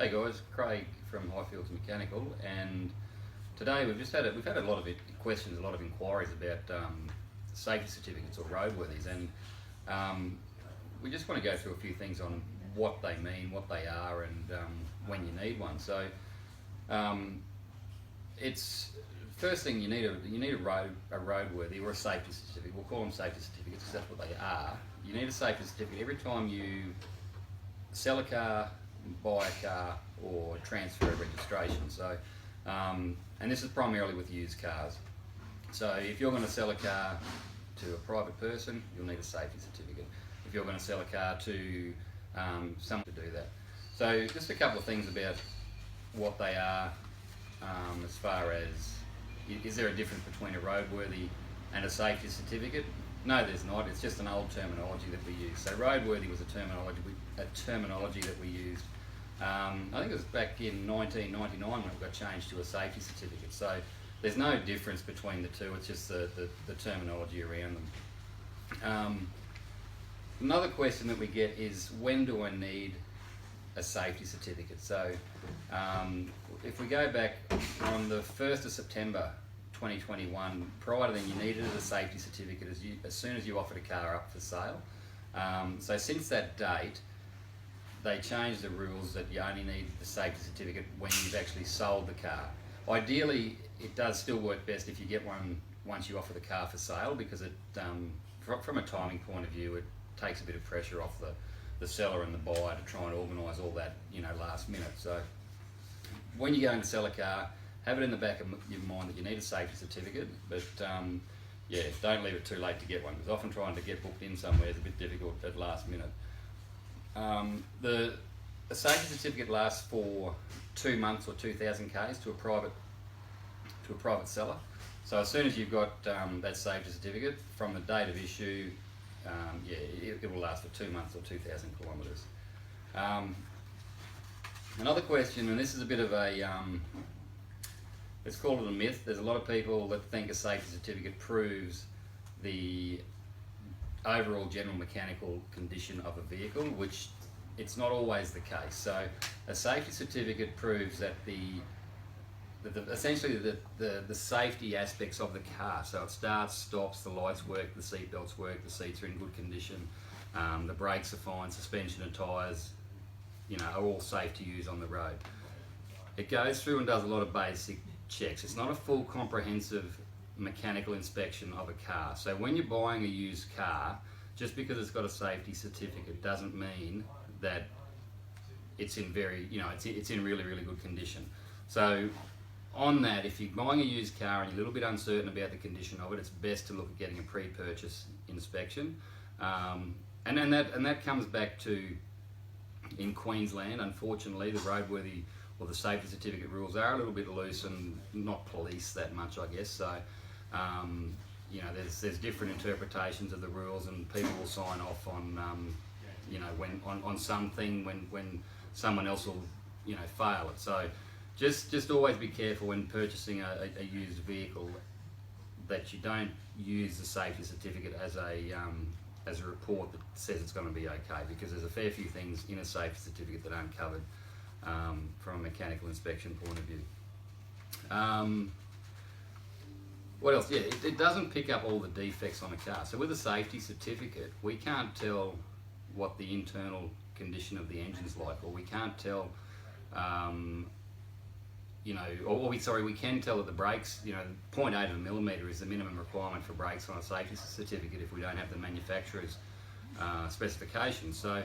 Hey guys, Craig from Highfields Mechanical, and today we've had a lot of questions, a lot of inquiries about safety certificates or roadworthies, and we just want to go through a few things on what they mean, what they are, and when you need one. So it's first thing you need a roadworthy or a safety certificate. We'll call them safety certificates because that's what they are. You need a safety certificate every time you sell a car, buy a car, or transfer a registration. So, and this is primarily with used cars. So if you're going to sell a car to a private person, you'll need a safety certificate. If you're going to sell a car to someone to do that. So just a couple of things about what they are, as far as, is there a difference between a roadworthy and a safety certificate? No, there's not. It's just an old terminology that we use. So roadworthy was a terminology that we used. I think it was back in 1999 when it got changed to a safety certificate. So there's no difference between the two. It's just the terminology around them. Another question that we get is, when do I need a safety certificate? So if we go back on the 1st of September 2021, prior to then you needed a safety certificate as soon as you offered a car up for sale. So since that date, they changed the rules that you only need the safety certificate when you've actually sold the car. Ideally, it does still work best if you get one once you offer the car for sale, because it, from a timing point of view, it takes a bit of pressure off the seller and the buyer to try and organise all that, last minute. So when you're going to sell a car, have it in the back of your mind that you need a safety certificate, but yeah, don't leave it too late to get one, because often trying to get booked in somewhere is a bit difficult at last minute. The safety certificate lasts for 2 months or 2,000 Ks to a private seller. So as soon as you've got that safety certificate, from the date of issue, yeah, it will last for 2 months or 2,000 kilometres. Another question, and this is a bit of a, let's call it a myth. There's a lot of people that think a safety certificate proves the overall general mechanical condition of a vehicle, which it's not always the case. So a safety certificate proves that essentially the safety aspects of the car. So it starts, stops, the lights work, the seat belts work, the seats are in good condition, the brakes are fine, suspension and tyres, are all safe to use on the road. It goes through and does a lot of basic checks. It's not a full comprehensive mechanical inspection of a car. So when you're buying a used car, just because it's got a safety certificate doesn't mean that it's in it's in really, really good condition. So on that, if you're buying a used car and you're a little bit uncertain about the condition of it, it's best to look at getting a pre-purchase inspection. And that comes back to, in Queensland, unfortunately, the roadworthy or the safety certificate rules are a little bit loose and not policed that much, I guess. So there's different interpretations of the rules, and people will sign off on on something when someone else will fail it. So just always be careful when purchasing a used vehicle that you don't use the safety certificate as a report that says it's going to be okay, because there's a fair few things in a safety certificate that aren't covered from a mechanical inspection point of view. What else? Yeah, it doesn't pick up all the defects on a car. So with a safety certificate, we can't tell what the internal condition of the engine's like, or we can't tell, we can tell that the brakes, 0.8 of a millimetre is the minimum requirement for brakes on a safety certificate if we don't have the manufacturer's specifications. So,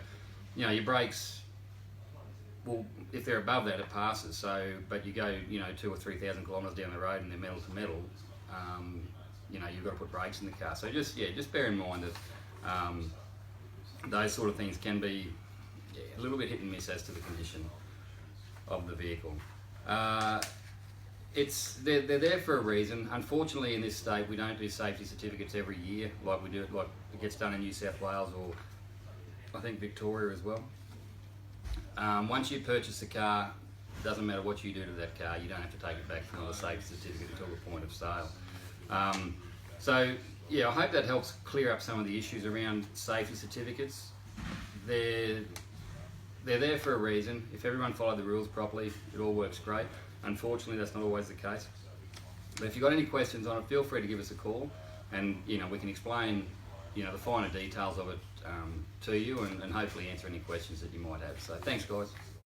your brakes, well, if they're above that, it passes. So, but you go, 2,000 or 3,000 kilometres down the road and they're metal to metal, you've got to put brakes in the car. So just bear in mind that those sort of things can be a little bit hit and miss as to the condition of the vehicle. They're there for a reason. Unfortunately, in this state, we don't do safety certificates every year like it gets done in New South Wales, or I think Victoria as well. Once you purchase the car, it doesn't matter what you do to that car, you don't have to take it back for another safety certificate until the point of sale. So yeah, I hope that helps clear up some of the issues around safety certificates. They're they're there for a reason. If everyone followed the rules properly, it all works great. Unfortunately, that's not always the case. But if you've got any questions on it, feel free to give us a call, and we can explain the finer details of it to you, and hopefully answer any questions that you might have. So thanks, guys.